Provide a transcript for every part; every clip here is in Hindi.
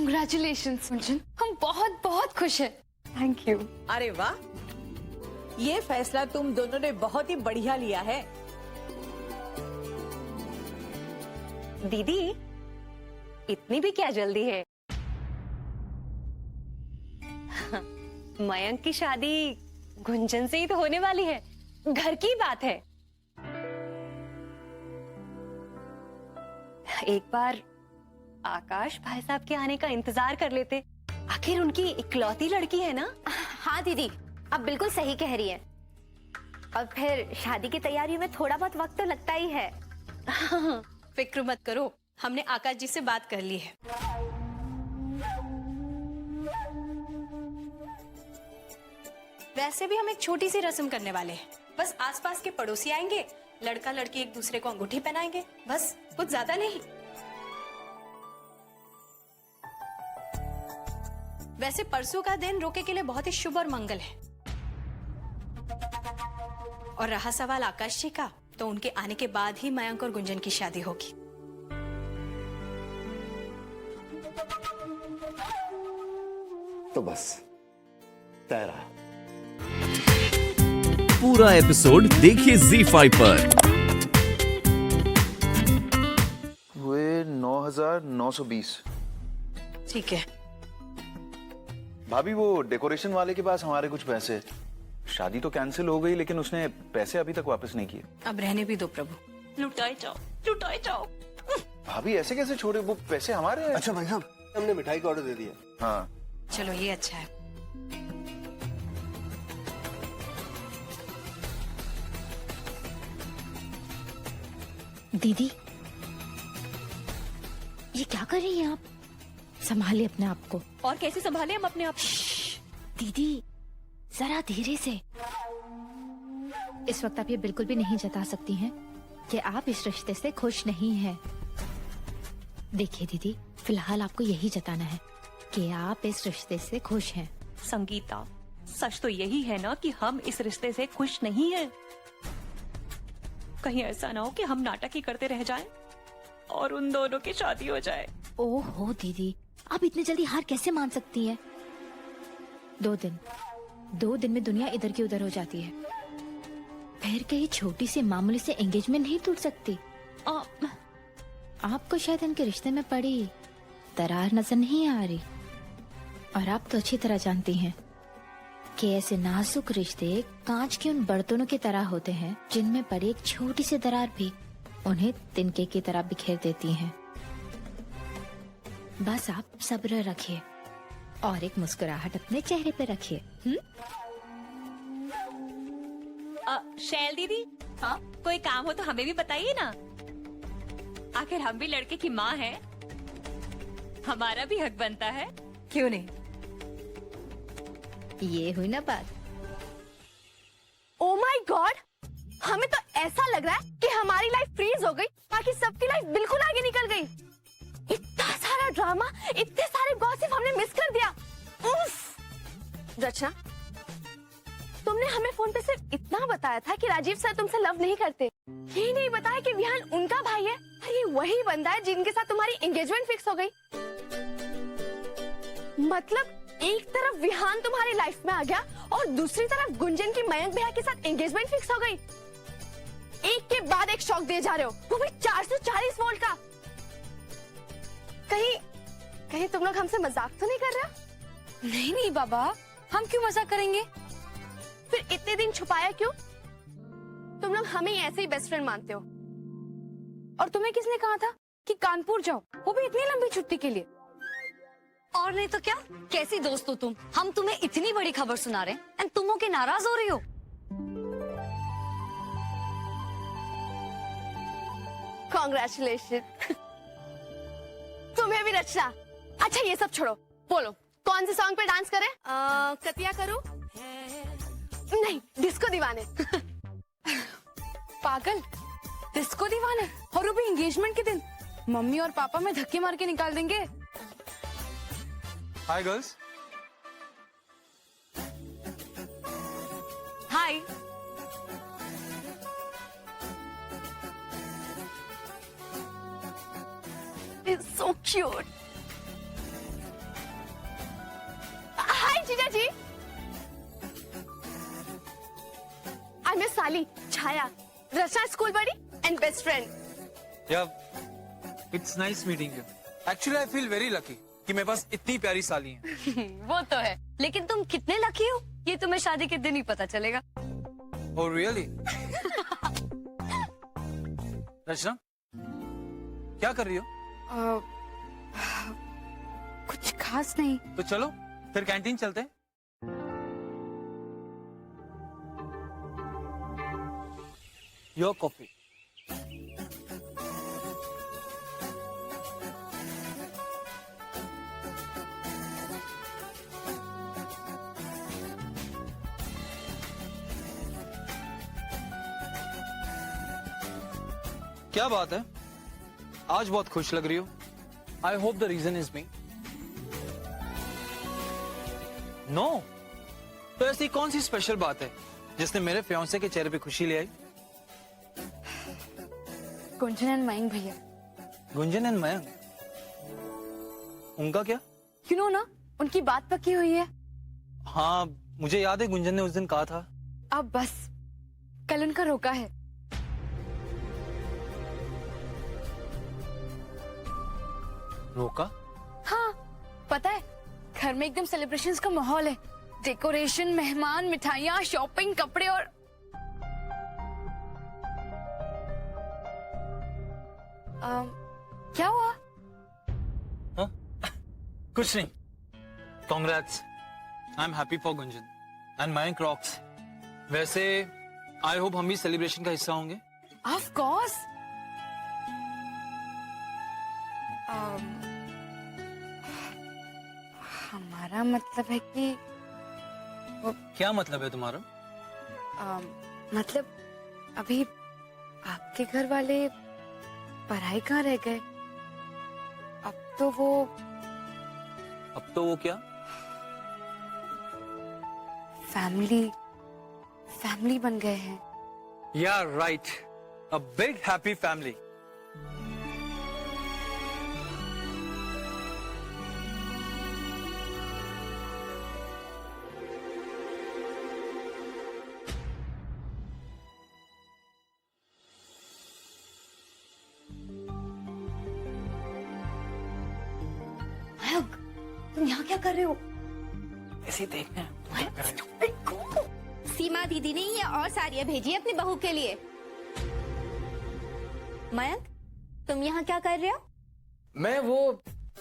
कॉन्ग्रेचुलेशंस गुंजन, हम बहुत बहुत खुश हैं। Thank you. अरे वाह, ये फैसला तुम दोनों ने बहुत ही बढ़िया लिया है। दीदी, इतनी भी क्या जल्दी है? मयंक की शादी गुंजन से ही तो होने वाली है, घर की बात है। एक बार आकाश भाई साहब के आने का इंतजार कर लेते, आखिर उनकी इकलौती लड़की है ना। हाँ दीदी, आप बिल्कुल सही कह रही हैं। और फिर शादी की तैयारी में थोड़ा बहुत वक्त तो लगता ही है। फिक्र मत करो, हमने आकाश जी से बात कर ली है। वैसे भी हम एक छोटी सी रस्म करने वाले हैं। बस आसपास के पड़ोसी आएंगे, लड़का लड़की एक दूसरे को अंगूठी पहनाएंगे, बस, कुछ ज्यादा नहीं। वैसे परसों का दिन रोके के लिए बहुत ही शुभ और मंगल है। और रहा सवाल आकाश जी का, तो उनके आने के बाद ही मयंक और गुंजन की शादी होगी। तो बस तय रहा। पूरा एपिसोड देखिए ZEE5 पर। हुए 9,920। ठीक है। भाभी, वो डेकोरेशन वाले के पास हमारे कुछ पैसे। शादी तो कैंसिल हो गई, लेकिन उसने पैसे अभी तक वापस नहीं किए। अब रहने भी दो प्रभु, लुटाए जाओ, लुटाए जाओ। भाभी ऐसे कैसे छोड़े, वो पैसे हमारे हैं। अच्छा भाई साहब, हमने मिठाई का ऑर्डर दे दिया। हाँ, चलो ये अच्छा है। दीदी, ये क्या कर रही हैं आप? संभालिए अपने आप को। और कैसे संभाले हम अपने आप? दीदी, जरा धीरे से। इस वक्त आप ये बिल्कुल भी नहीं जता सकती हैं कि आप इस रिश्ते से खुश नहीं हैं। देखिए दीदी, फिलहाल आपको यही जताना है कि आप इस रिश्ते से खुश हैं। संगीता, सच तो यही है ना कि हम इस रिश्ते से खुश नहीं हैं। कहीं ऐसा ना हो कि हम नाटक ही करते रह जाएं और उन दोनों की शादी हो जाए। ओहो दीदी, आप इतनी जल्दी हार कैसे मान सकती हैं? 2 दिन में दुनिया इधर की उधर हो जाती है। फिर कहीं छोटी सी मामूली से एंगेजमेंट नहीं टूट सकती। आपको शायद इनके रिश्ते में पड़ी दरार नजर नहीं आ रही, और आप तो अच्छी तरह जानती हैं कि ऐसे नाजुक रिश्ते कांच के उन बर्तनों की तरह होते हैं जिनमें पड़ी एक छोटी सी दरार भी उन्हें तिनके की तरह बिखेर देती हैं। बस आप सब्र रखिए और एक मुस्कुराहट अपने चेहरे पे रखिए। शैल दीदी, हाँ, कोई काम हो तो हमें भी बताइए ना। आखिर हम भी लड़के की माँ हैं, हमारा भी हक बनता है। क्यों नहीं? ये हुई ना बात। ओ माय गॉड, हमें तो ऐसा लग रहा है कि हमारी लाइफ फ्रीज हो गई, बाकी सबकी लाइफ बिल्कुल आगे निकल गई। इतना सारा ड्रामा, इतने सारे गॉसिप हमने मिस कर दिया। उफ। रचना, तुमने हमें फोन पे सिर्फ इतना बताया था कि राजीव सर तुमसे लव नहीं करते, ये नहीं बताया कि विहान उनका भाई है। ये वही बंदा है जिनके साथ तुम्हारी एंगेजमेंट फिक्स हो गई। मतलब एक तरफ विहान तुम्हारी लाइफ में आ गया और दूसरी तरफ गुंजन की मयंक भैया के साथ एंगेजमेंट फिक्स हो गई। एक के बाद एक शौक दे जा रहे हो, वो भी 440 वोल्ट का। कहीं तुम लोग हमसे मजाक तो नहीं कर रहे हो? नहीं नहीं बाबा, हम क्यों मजाक करेंगे? फिर इतने दिन छुपाया क्यों? तुम लोग हमें ऐसे ही बेस्ट फ्रेंड मानते हो। और तुम्हें किसने कहा था कि कानपुर जाओ, वो भी इतनी लंबी छुट्टी के लिए? और नहीं तो क्या, कैसी दोस्त हो तुम? हम तुम्हें इतनी बड़ी खबर सुना रहे हैं एंड तुम हो के नाराज हो रही हो। कॉन्ग्रेचुलेशन। तुम्हें भी रचना। अच्छा ये सब छोड़ो, बोलो कौन से सॉन्ग पे डांस करें? कतिया करूं? नहीं, डिस्को दीवाने। पागल, डिस्को दीवाने? और वो भी एंगेजमेंट के दिन? मम्मी और पापा में धक्के मार के निकाल देंगे। Hi girls. Hi. It's so cute. भैया जी, आई मिस साली, छाया, रचना स्कूल बड़ी and best friend. Yeah, it's nice meeting you. Actually, I feel very lucky कि मेरे पास इतनी प्यारी साली हैं। वो तो है, लेकिन तुम कितने लकी हो ये तुम्हें शादी के दिन ही पता चलेगा। Oh really? रचना, क्या कर रही हो? कुछ खास नहीं। तो चलो फिर कैंटीन चलते हैं। Your coffee. क्या बात है, आज बहुत खुश लग रही हो। I hope the reason is me. No, तो ऐसी कौन सी स्पेशल बात है जिसने मेरे फियांसे के चेहरे पे खुशी ले आई? गुंजन एंड मयंक भैया। गुंजन एंड मयंक, उनका क्या? यू नो ना, उनकी बात पक्की हुई है। हाँ मुझे याद है, गुंजन ने उस दिन कहा था। अब बस कल उनका रोका है। रोका? हाँ, पता है घर में एकदम सेलिब्रेशंस का माहौल है। डेकोरेशन, मेहमान, मिठाइयाँ, शॉपिंग, कपड़े और क्या हुआ? हाँ? कुछ नहीं। Congrats. I'm happy for Gunjan and Mayank rocks. वैसे आई होप हम भी सेलिब्रेशन का हिस्सा होंगे। Of course. हमारा मतलब है कि क्या मतलब है तुम्हारा? मतलब अभी आपके घर वाले पढ़ाई कहाँ रह गए? अब तो वो क्या? फैमिली बन गए हैं। Yeah, right. A big happy family. तुम यहाँ क्या कर रहे हो? ऐसे देखना है। सीमा दीदी ने ये और साड़ियाँ भेजी है अपनी बहू के लिए। मयंक, तुम यहाँ क्या कर रहे हो? मैं वो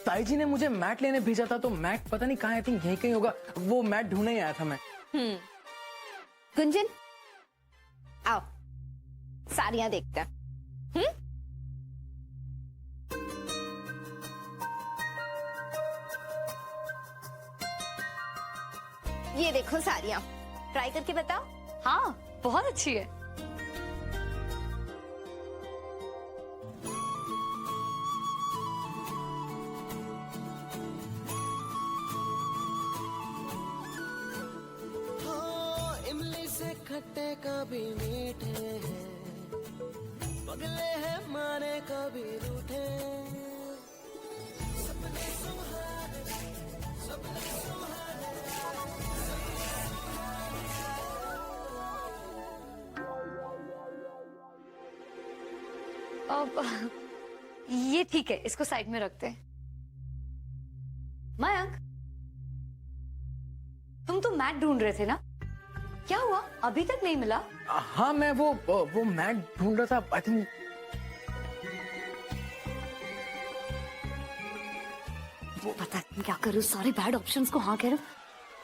ताई जी ने मुझे मैट लेने भेजा था, तो मैट पता नहीं कहाँ, आई थिंक यहीं कहीं होगा। वो मैट ढूंढने ही आया था मैं। गुंजन, आओ साड़ियाँ देखते हैं। ये देखो साड़ियाँ, ट्राई करके बताओ। हाँ, बहुत अच्छी है। इमली से खट्टे कभी मीठे हैं, पगले हैं मारे कभी रूठे। सपने सुहाने, सपने सुहाने। अब ये ठीक है, इसको साइड में रखते हैं। मयंक, तुम तो मैट ढूंढ रहे थे ना? क्या हुआ, अभी तक नहीं मिला? हाँ मैं वो मैट ढूंढ रहा था। आई थिंक वो पता तुम क्या कर रहे हो, सारे बैड ऑप्शंस को हाँ कह रहे हो।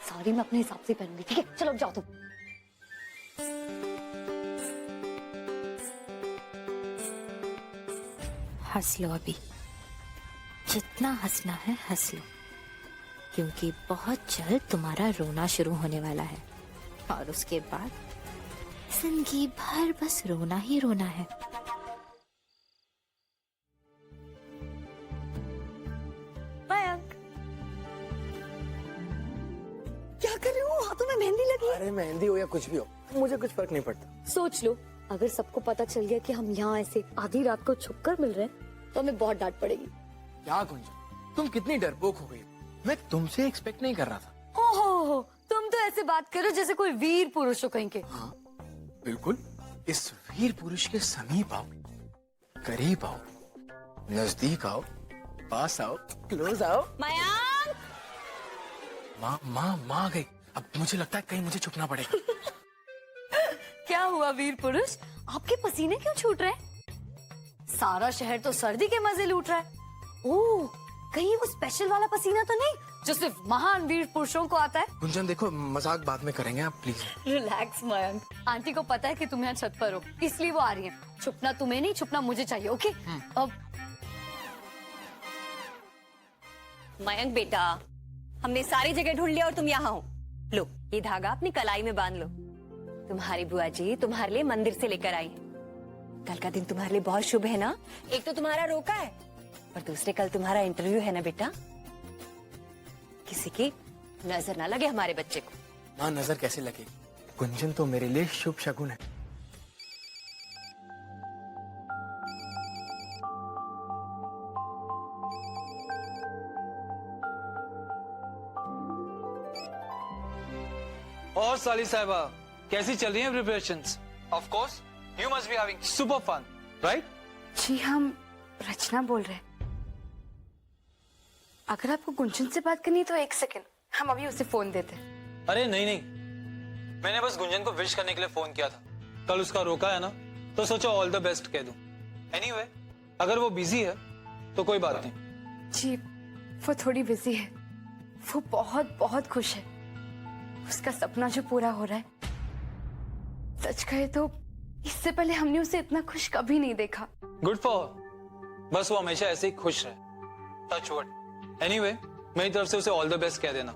सॉरी, मैं अपने हिसाब से पहनूंगी, ठीक है? चलो अब जाओ तुम। हंस लो अभी, जितना हंसना है हंस लो, क्योंकि बहुत जल्द तुम्हारा रोना शुरू होने वाला है, और उसके बाद जिंदगी भर बस रोना ही रोना है। मयंक, क्या कर रहे हो? हाथों में मेहंदी लगी है। अरे मेहंदी हो या कुछ भी हो, मुझे कुछ फर्क नहीं पड़ता। सोच लो, अगर सबको पता चल गया कि हम यहाँ ऐसे आधी रात को छुपकर मिल रहे हैं, तो हमें बहुत डांट पड़ेगी। क्या गुंजन, तुम कितनी डरपोक हो गई। मैं तुमसे एक्सपेक्ट नहीं कर रहा था। ओहो, ऐसे बात करो जैसे कोई वीर पुरुष हो कहीं के। हाँ बिल्कुल, इस वीर पुरुष के समीप आओ, करीब आओ, नजदीक आओ, पास आओ, क्लोज आओ। मयांक! माँ आ गई। अब मुझे लगता है कहीं मुझे छुपना पड़ेगा। क्या हुआ वीर पुरुष, आपके पसीने क्यों छूट रहे हैं? सारा शहर तो सर्दी के मजे लूट रहा है। ओह, कहीं वो स्पेशल वाला पसीना तो नहीं जो सिर्फ महान वीर पुरुषों को आता है? गुंजन देखो, मजाक बाद में करेंगे आप प्लीज। रिलैक्स मयंक, आंटी को पता है कि तुम यहाँ छत पर हो, इसलिए वो आ रही हैं। छुपना तुम्हें नहीं, छुपना मुझे चाहिए। ओके अब मयंक बेटा, हमने सारी जगह ढूंढ लिया और तुम यहाँ हो। लो, ये धागा अपनी कलाई में बांध लो। तुम्हारी बुआ जी तुम्हारे लिए मंदिर से लेकर आई। कल का दिन तुम्हारे लिए बहुत शुभ है ना? एक तो तुम्हारा रोका है और दूसरे कल तुम्हारा इंटरव्यू है ना बेटा। किसी की नजर ना लगे हमारे बच्चे को। माँ नजर कैसे लगेगी? गुंजन तो मेरे लिए शुभ शगुन है। और साली साहिबा, कैसी चल रही है preparations? Of course you must be having super fun, right? जी हम रचना बोल रहे हैं। अगर आपको गुंजन से बात करनी है तो एक सेकंड, हम अभी उसे फोन देते हैं। अरे नहीं, मैंने बस गुंजन को विश करने के लिए फोन किया था। कल उसका रोका है ना, तो सोचा ऑल द बेस्ट कह दूं। एनीवे, अगर वो बिजी है तो कोई बात नहीं। जी वो थोड़ी बिजी है, वो बहुत बहुत खुश है। उसका सपना जो पूरा हो रहा है, सच कहे तो इससे पहले हमने उसे इतना खुश कभी नहीं देखा। गुड फॉर, बस वो हमेशा ऐसे ही खुश रहे। Touch wood. एनीवे, मेरी तरफ से उसे ऑल द बेस्ट कह देना।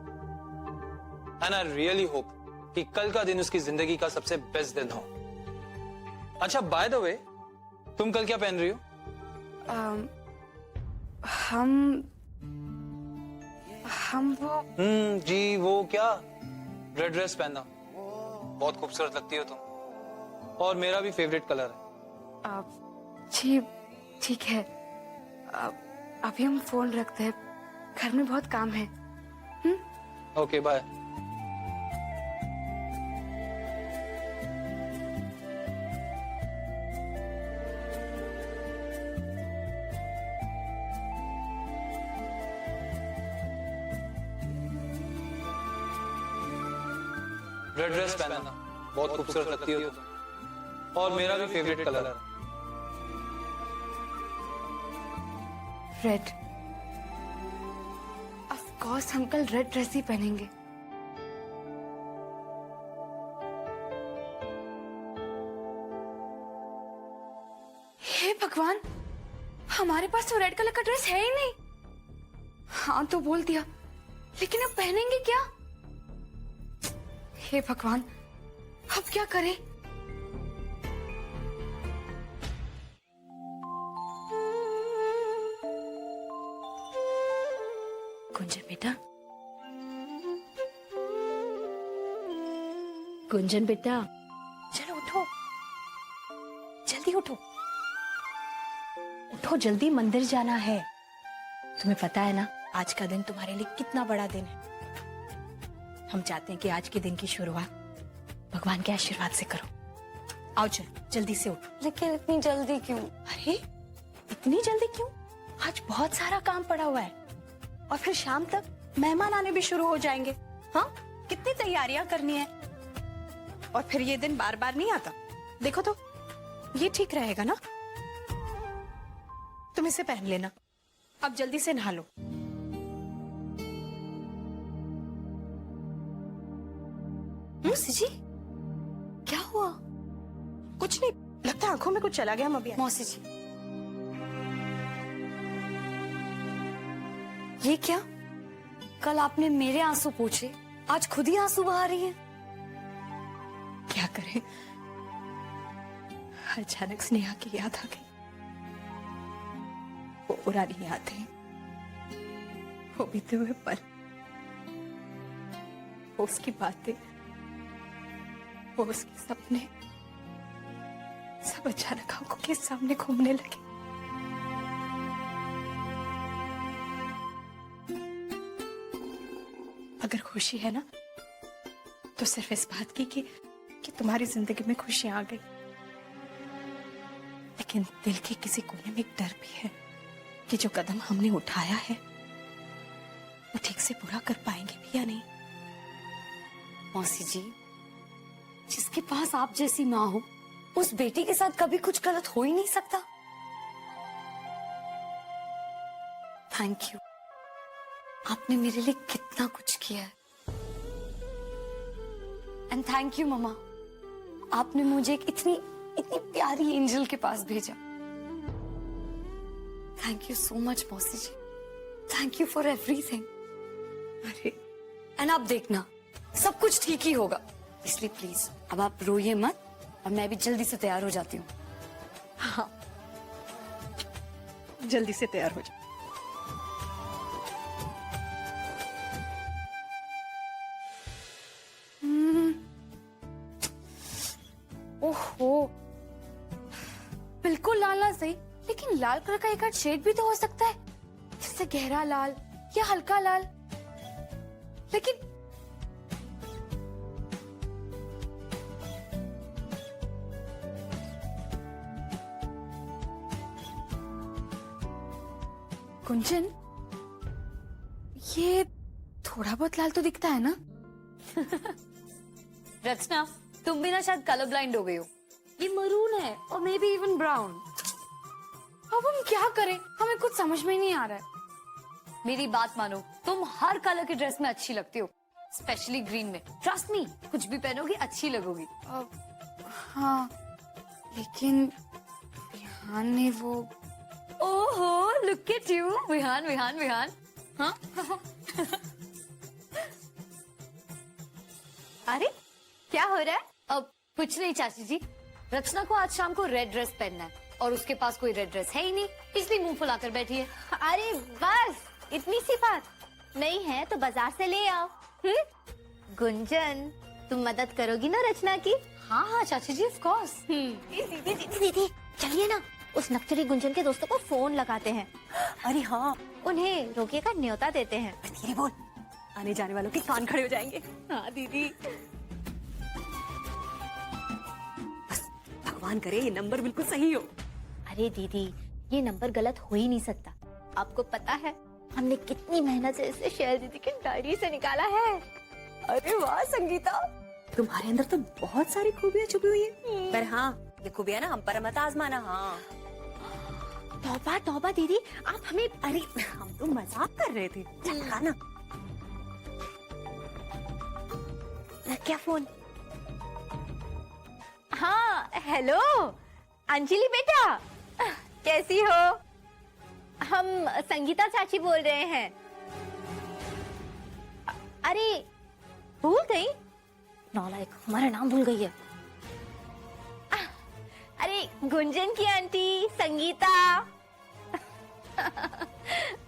एंड आई रियली होप कि कल का दिन उसकी जिंदगी का सबसे बेस्ट दिन हो। अच्छा, बाय द वे, तुम कल क्या पहन रही हो? हम वो जी वो क्या, रेड ड्रेस पहनना, बहुत खूबसूरत लगती हो तुम, और मेरा भी फेवरेट कलर है। जी ठीक है, अभी हम फोन रखते हैं, घर में बहुत काम है। Okay bye. रेड ड्रेस पहनना, बहुत खूबसूरत लगती हो तुम, और मेरा भी फेवरेट कलर है। रेड, ऑफ कोर्स हम कल रेड ड्रेस ही पहनेंगे। हे भगवान, हमारे पास तो रेड कलर का ड्रेस है ही नहीं। हाँ तो बोल दिया, लेकिन अब पहनेंगे क्या? हे भगवान, अब क्या करें? गुंजन बेटा, गुंजन बेटा, चलो उठो, जल्दी उठो, उठो जल्दी, मंदिर जाना है। तुम्हें पता है ना आज का दिन तुम्हारे लिए कितना बड़ा दिन है। हम चाहते हैं कि आज के दिन की शुरुआत भगवान के आशीर्वाद से करो। आओ चलो, जल्दी से उठो। लेकिन इतनी जल्दी क्यों? अरे इतनी जल्दी क्यों? आज बहुत सारा काम पड़ा हुआ है और फिर शाम तक मेहमान आने भी शुरू हो जाएंगे। हाँ, कितनी तैयारियां करनी है, और फिर ये दिन बार बार नहीं आता। देखो तो, ये ठीक रहेगा ना? तुम इसे पहन लेना। अब जल्दी से नहा लो। मौसी जी, क्या हुआ? कुछ नहीं, लगता है आंखों में कुछ चला गया। हम अभी मौसी जी, ये क्या? कल आपने मेरे आंसू पूछे, आज खुद ही आंसू बहा रही हैं। क्या करें, अचानक स्नेहा की याद आ गई। वो पुरानी यादें, वो बीते हुए पल, वो उसकी बातें, वो उसके सपने, सब अचानक आंखों के सामने घूमने लगे। अगर खुशी है ना, तो सिर्फ इस बात की कि तुम्हारी जिंदगी में खुशियां आ गई। लेकिन दिल के किसी कोने में एक डर भी है कि जो कदम हमने उठाया है वो ठीक से पूरा कर पाएंगे भी या नहीं। मौसी जी, जिसके पास आप जैसी माँ हो, उस बेटी के साथ कभी कुछ गलत हो ही नहीं सकता। थैंक यू, आपने मेरे लिए कितना कुछ किया है। एंड थैंक यू मम्मा, आपने मुझे एक इतनी प्यारी एंजल के पास भेजा। थैंक यू सो मच मौसी जी, थैंक यू फॉर एवरीथिंग। अरे एंड आप देखना, सब कुछ ठीक ही होगा। इसलिए प्लीज अब आप रोइए मत, और मैं भी जल्दी से तैयार हो जाती हूँ। हाँ, जल्दी से तैयार हो जाओ। ओहो, बिल्कुल लाल लाल सही, लेकिन लाल कलर का एक आध शेड भी तो हो सकता है, जैसे गहरा लाल या हल्का लाल। लेकिन कुंचन, ये थोड़ा बहुत लाल तो दिखता है ना? रचना, तुम भी ना शायद कलर ब्लाइंड हो गई हो। ये मरून है और मे बी इवन ब्राउन। अब हम क्या करें, हमें कुछ समझ में ही नहीं आ रहा है। मेरी बात मानो, तुम हर कलर के ड्रेस में अच्छी लगती हो, स्पेशली ग्रीन में। ट्रस्ट मी, कुछ भी पहनोगी अच्छी लगोगी। हाँ, लेकिन विहान ने वो ओहो, look at you, Vihan Vihan Vihan. हाँ अरे क्या हो रहा है? अब कुछ नहीं चाची जी, रचना को आज शाम को रेड ड्रेस पहनना है और उसके पास कोई रेड ड्रेस है ही नहीं, इसलिए मुंह फुलाकर बैठी है। अरे बस इतनी सी बात, नहीं है तो बाजार से ले आओ। गुंजन, तुम मदद करोगी ना रचना की? हाँ हाँ चाची जी, ऑफ कोर्स। दीदी चलिए ना, उस नक्चरी गुंजन के दोस्तों को फोन लगाते हैं। अरे हाँ, उन्हें रोके का न्योता देते हैं। धीरे बोल, आने जाने वालों के कान खड़े हो जाएंगे। हाँ दीदी। भगवान करे ये नंबर बिल्कुल सही हो। अरे दीदी, ये नंबर गलत हो ही नहीं सकता। आपको पता है हमने कितनी मेहनत से इसे शैल दीदी की डायरी से निकाला है। अरे वाह संगीता, तुम्हारे अंदर तो बहुत सारी खूबियां छुपी हुई है। पर हाँ, ये खूबियां ना हम पर मत आजमाना। हाँ तौबा तौबा दीदी, आप हमें। अरे हम तो मजाक कर रहे थे। चल ना, क्या फोन? हाँ हेलो अंजलि बेटा, कैसी हो? हम संगीता चाची बोल रहे हैं। अरे भूल गई? नालायक, हमारा नाम भूल गई है। अरे गुंजन की आंटी संगीता।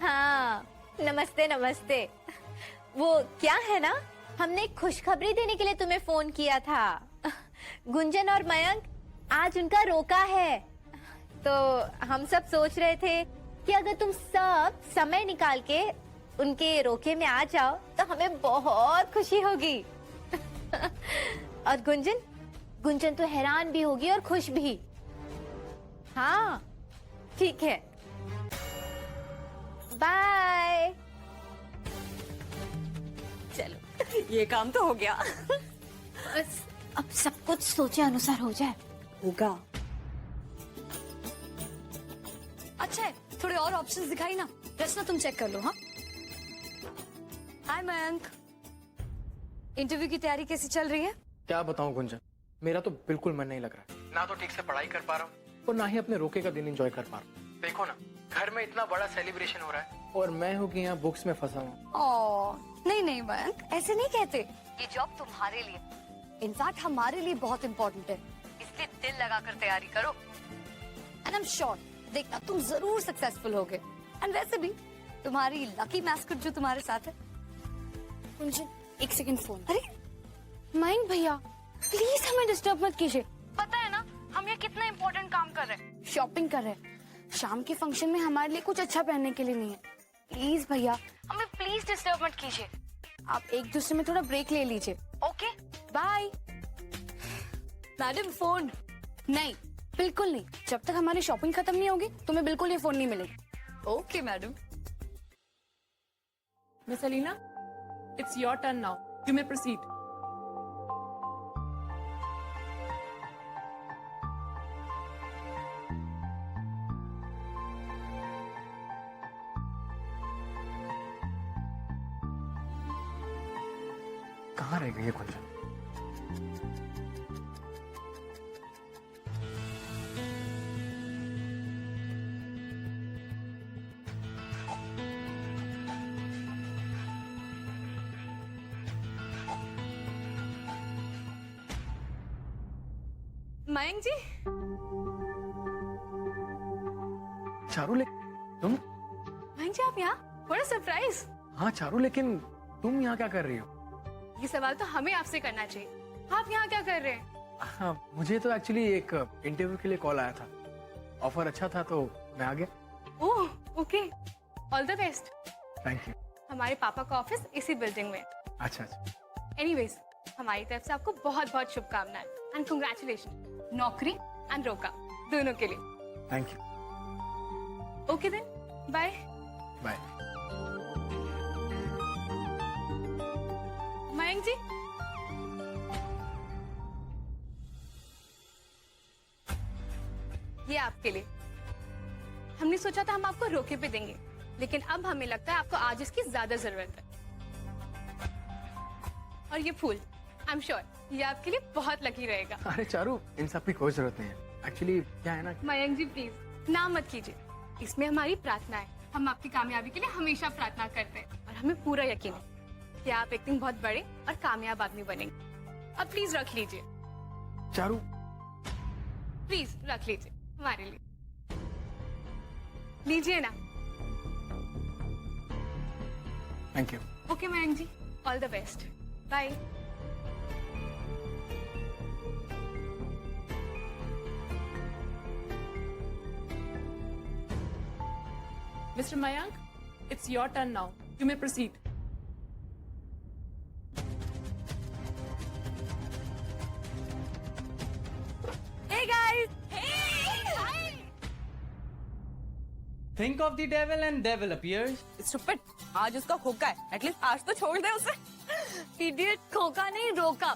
हाँ नमस्ते नमस्ते। वो क्या है ना, हमने खुशखबरी देने के लिए तुम्हें फोन किया था। गुंजन और मयंक आज उनका रोका है, तो हम सब सोच रहे थे कि अगर तुम सब समय निकाल के उनके रोके में आ जाओ तो हमें बहुत खुशी होगी। और गुंजन तो हैरान भी होगी और खुश भी। हाँ ठीक है, बाय। चलो ये काम तो हो गया। बस अब सब कुछ सोचे अनुसार हो जाए। होगा। अच्छा है, थोड़े और ऑप्शंस दिखाई ना। रचना तुम चेक कर लो। हाँ हाय मयंक, इंटरव्यू की तैयारी कैसी चल रही है? क्या बताऊं गुंजन, मेरा तो बिल्कुल मन नहीं लग रहा है। ना तो ठीक से पढ़ाई कर पा रहा हूँ और ना ही अपने रोके का दिन एंजॉय कर पा रहा हूँ। देखो ना, घर में इतना बड़ा सेलिब्रेशन हो रहा है और मैं हूँ कि यहाँ बुक्स में फंसा हूँ। नहीं नहीं मयंक, ऐसे नहीं कहते। ये जॉब तुम्हारे लिए, इनफैक्ट हमारे लिए बहुत इम्पोर्टेंट है, इसलिए दिल लगाकर तैयारी करो। एंड आई एम श्योर, देखना तुम जरूर सक्सेसफुल होगे। एंड वैसे भी तुम्हारी लकी मैस्कट जो तुम्हारे साथ है। गुंजन एक सेकंड फोन। अरे मयंक भैया प्लीज हमें डिस्टर्ब मत कीजिए। पता है ना हम यहाँ कितना इम्पोर्टेंट काम कर रहे हैं, शॉपिंग कर रहे हैं। शाम के फंक्शन में हमारे लिए कुछ अच्छा पहनने के लिए नहीं है। प्लीज भैया हमें प्लीज डिस्टर्ब मत कीजिए। आप एक दूसरे में थोड़ा ब्रेक ले लीजिए। Okay bye. मैडम फोन नहीं, बिल्कुल नहीं। जब तक हमारी शॉपिंग खत्म नहीं होगी तुम्हें बिल्कुल ये फोन नहीं मिलेगा। Okay madam. Miss Alina, it's your turn now. You may proceed. कहाँ रह गई है कुंजन? मयंक जी, चारू तुम? मयंक जी आप यहाँ? बड़ा सरप्राइज। हाँ चारू, लेकिन तुम यहाँ क्या कर रही हो? ये सवाल तो हमें आपसे करना चाहिए। आप यहाँ क्या कर रहे हैं? हाँ, मुझे तो एक्चुअली एक इंटरव्यू के लिए कॉल आया था। ऑफर अच्छा था तो मैं आ गया। Oh okay, all the best. Thank you. हमारे पापा का ऑफिस इसी बिल्डिंग में। अच्छा अच्छा। एनीवेज, हमारी तरफ से आपको बहुत बहुत शुभकामनाएं एंड कंग्रेचुलेशन, नौकरी एंड रोका दोनों के लिए। Thank you. Okay then, bye bye. Mayank ji, ये आपके लिए। हमने सोचा था हम आपको रोके पे देंगे, लेकिन अब हमें लगता है आपको आज इसकी ज्यादा जरूरत है। और ये फूल, आई एम श्योर ये आपके लिए बहुत लकी रहेगा। अरे चारू, इन सब की कोई जरूरत नहीं है। एक्चुअली क्या है ना, मयंक जी प्लीज ना मत कीजिए, इसमें हमारी प्रार्थना है। हम आपकी कामयाबी के लिए हमेशा प्रार्थना करते हैं और हमें पूरा यकीन है कि आप एक दिन बहुत बड़े और कामयाब आदमी बनेंगे। अब प्लीज रख लीजिए। चारू प्लीज रख लीजिए हमारे लिए, लीजिए ना। Thank you. Okay Mayank ji, all the best, bye. Mr. Mayank, it's your turn now. You may proceed. Hey guys! Think of the devil and devil appears. Stupid. आज उसका होका है, एटलीस्ट आज तो छोड़ दे उसे। Idiot, खोका नहीं रोका।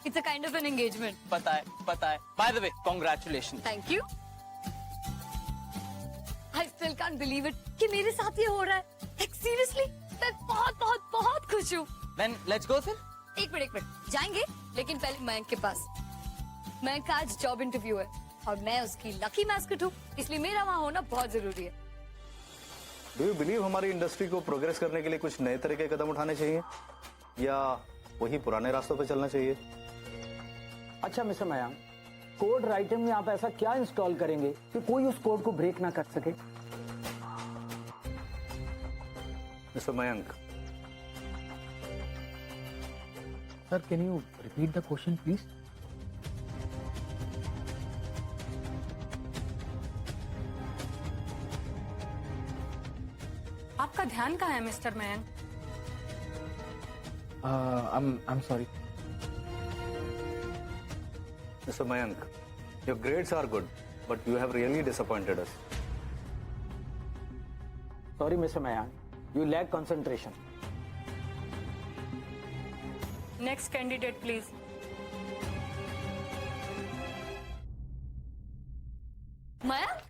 It's a kind of an engagement. पता है। By the way, congratulations. Thank you. I still can't believe it कि मेरे साथ ये हो रहा है। Like seriously, मैं बहुत बहुत बहुत खुश हूँ। Then let's go फिर। एक मिनट जाएंगे, लेकिन पहले मयंक के पास। मयंक का आज जॉब इंटरव्यू है और मैं उसकी लकी मैस्कट हूँ, इसलिए मेरा वहाँ होना बहुत जरूरी है। डू यू बिलीव हमारी इंडस्ट्री को प्रोग्रेस करने के लिए कुछ नए तरह के कदम उठाने चाहिए या वही पुराने रास्तों पे चलना चाहिए? अच्छा मिस्टर मयंक, कोड राइटर में आप ऐसा क्या इंस्टॉल करेंगे कि कोई उस कोड को ब्रेक ना कर सके? Mister Mayank, sir can you repeat the question please? आपका ध्यान कहाँ है mister Mayank? I'm sorry. Mr. Mayank, your grades are good, but you have really disappointed us. Sorry, Mr. Mayank, you lack concentration. Next candidate please. Mayank,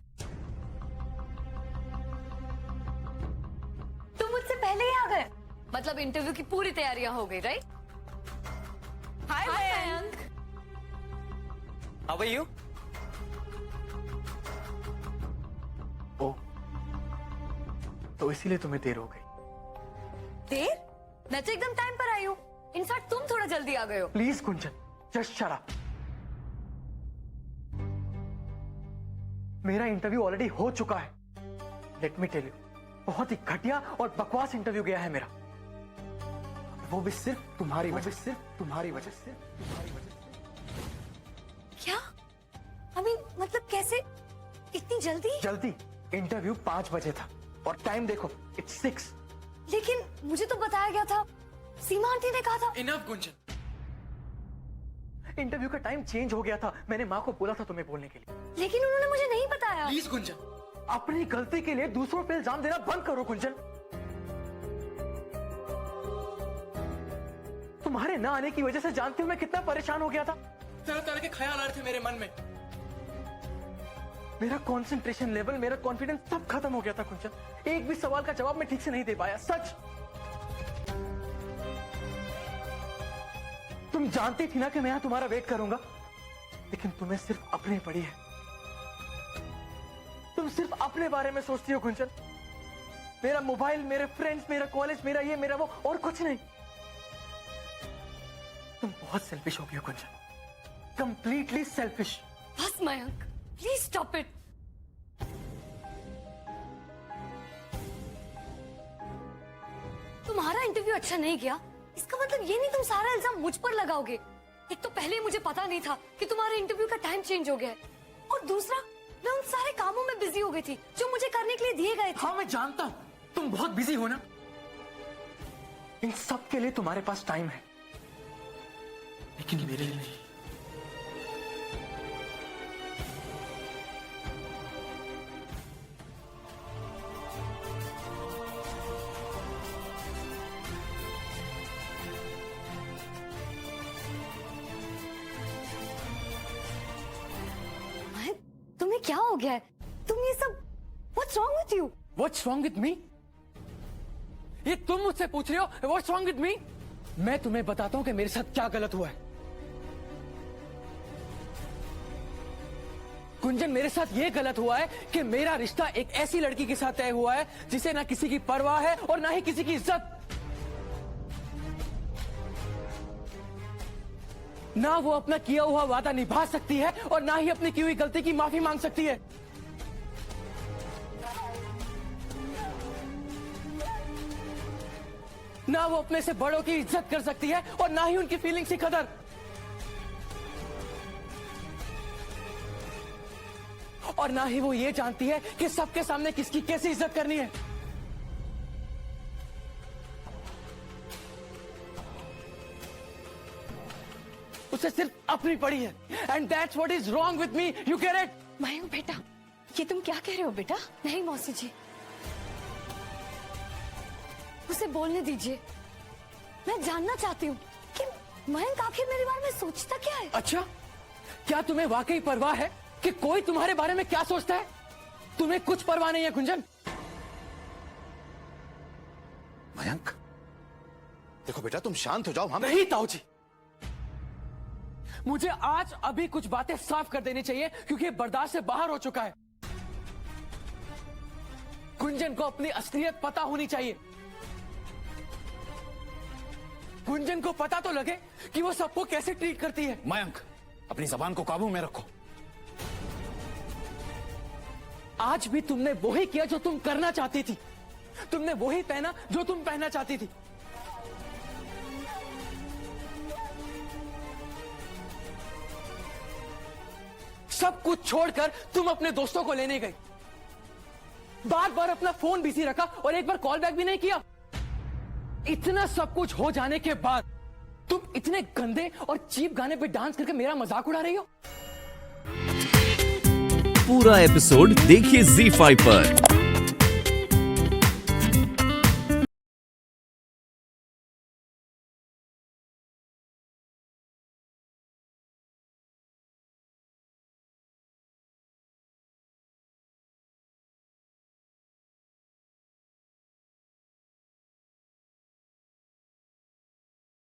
तुम मुझसे पहले ही आ गए। मतलब इंटरव्यू की पूरी तैयारियां हो गई, right? Hi Mayank. How are you? ओ, तो इसीलिए तुम्हें देर हो गई। देर? मैं तो एकदम टाइम पर आई हूँ। इनफैक्ट तुम थोड़ा जल्दी आ गए हो। Please Kunjan, just shut up. मेरा इंटरव्यू ऑलरेडी हो चुका है। लेट मी टेल यू, बहुत ही घटिया और बकवास इंटरव्यू गया है मेरा। वो भी सिर्फ तुम्हारी वजह से। क्या? अभी मतलब कैसे? इतनी जल्दी? इंटरव्यू 5 बजे था और टाइम देखो, इट्स 6। लेकिन मुझे तो बताया गया था, सीमा आंटी ने कहा था। इनफ गुंजन, इंटरव्यू का टाइम चेंज हो गया था। मैंने माँ को बोला था तुम्हें बोलने के लिए। लेकिन उन्होंने मुझे नहीं बताया। प्लीज गुंजन, अपनी गलती के लिए दूसरों पे इल्जाम देना बंद करो गुंजन। तुम्हारे ना आने की वजह से जानती हूँ मैं कितना परेशान हो गया था। तरह तरह के ख्याल आ रहे थे मेरे मन में। मेरा कंसंट्रेशन लेवल, मेरा कॉन्फिडेंस सब खत्म हो गया था गुंजन। एक भी सवाल का जवाब मैं ठीक से नहीं दे पाया, सच। तुम जानती थी ना कि मैं यहां तुम्हारा वेट करूंगा, लेकिन तुम्हें सिर्फ अपने पड़ी है। तुम सिर्फ अपने बारे में सोचती हो गुंजन। मेरा मोबाइल, मेरे फ्रेंड्स, मेरा कॉलेज, मेरा ये, मेरा वो, और कुछ नहीं। तुम बहुत सेल्फिश हो गई हो गुंजन, कंप्लीटली सेल्फिश। बस मयंक, प्लीज स्टॉप इट। तुम्हारा इंटरव्यू अच्छा नहीं गया, इसका मतलब ये नहीं तुम सारा इल्जाम मुझ पर लगाओगे। एक तो पहले मुझे पता नहीं था कि तुम्हारे इंटरव्यू का टाइम चेंज हो गया है, और दूसरा मैं उन सारे कामों में बिजी हो गई थी जो मुझे करने के लिए दिए गए थे। हाँ मैं जानता हूं तुम बहुत बिजी हो ना। इन सब के लिए तुम्हारे पास टाइम है, लेकिन मेरे लिए नहीं। तुम्हें क्या हो गया है? तुम ये सब What's wrong with you? What's wrong with me? ये तुम मुझसे पूछ रहे हो What's wrong with me? मैं तुम्हें बताता हूं कि मेरे साथ क्या गलत हुआ है। कुंजन, मेरे साथ ये गलत हुआ है कि मेरा रिश्ता एक ऐसी लड़की के साथ तय हुआ है जिसे ना किसी की परवाह है और ना ही किसी की इज्जत। ना वो अपना किया हुआ वादा निभा सकती है और ना ही अपनी की हुई गलती की माफी मांग सकती है। ना वो अपने से बड़ों की इज्जत कर सकती है और ना ही उनकी फीलिंग्स की कदर। और ना ही वो ये जानती है कि सबके सामने किसकी कैसी इज्जत करनी है। उसे सिर्फ अपनी पड़ी है, and that's what is wrong with me, you get it? Mayank बेटा, ये तुम क्या कह रहे हो बेटा? नहीं मौसी जी, उसे बोलने दीजिए। मैं जानना चाहती हूँ कि मयंक आखिर मेरे बारे में सोचता क्या है। अच्छा, क्या तुम्हें वाकई परवाह है कि कोई तुम्हारे बारे में क्या सोचता है? तुम्हें कुछ परवाह नहीं है गुंजन। मयंक, देखो बेटा, तुम शांत हो जाओ। हम नहीं ताऊ जी, मुझे आज अभी कुछ बातें साफ कर देनी चाहिए क्योंकि बर्दाश्त से बाहर हो चुका है। गुंजन को अपनी असलियत पता होनी चाहिए। गुंजन को पता तो लगे कि वो सबको कैसे ट्रीट करती है। मयंक, अपनी जबान को काबू में रखो। आज भी तुमने वही किया जो तुम करना चाहती थी। तुमने वही पहना जो तुम पहनना चाहती थी। सब कुछ छोड़कर तुम अपने दोस्तों को लेने गई। बार बार अपना फोन बिजी रखा और एक बार कॉल बैक भी नहीं किया। इतना सब कुछ हो जाने के बाद तुम इतने गंदे और चीप गाने पे डांस करके मेरा मजाक उड़ा रही हो। पूरा एपिसोड देखिए ZEE5 पर।